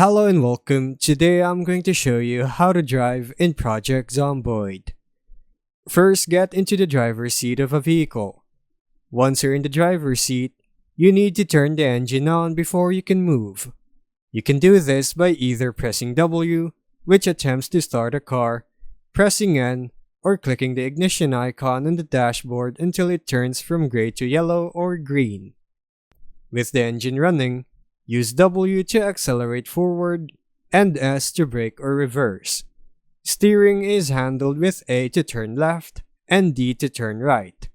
Hello and welcome. Today I'm going to show you how to drive in Project Zomboid. First, get into the driver's seat of a vehicle. Once you're in the driver's seat, you need to turn the engine on before you can move. You can do this by either pressing W, which attempts to start a car, pressing N, or clicking the ignition icon on the dashboard until it turns from gray to yellow or green. With the engine running, use W to accelerate forward and S to brake or reverse. Steering is handled with A to turn left and D to turn right.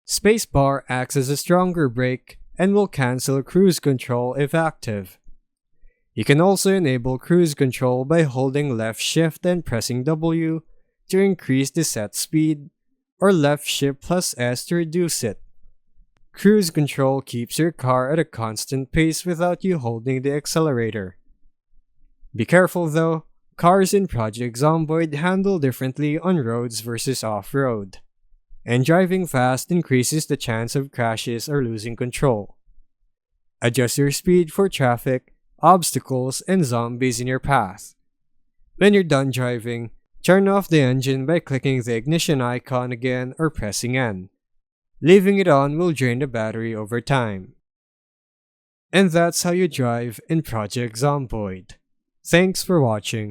Spacebar acts as a stronger brake and will cancel cruise control if active. You can also enable cruise control by holding left shift and pressing W to increase the set speed, or left shift plus S to reduce it. Cruise control keeps your car at a constant pace without you holding the accelerator. Be careful though, cars in Project Zomboid handle differently on roads versus off-road, and driving fast increases the chance of crashes or losing control. Adjust your speed for traffic, obstacles, and zombies in your path. When you're done driving, turn off the engine by clicking the ignition icon again or pressing N. Leaving it on will drain the battery over time. And that's how you drive in Project Zomboid. Thanks for watching.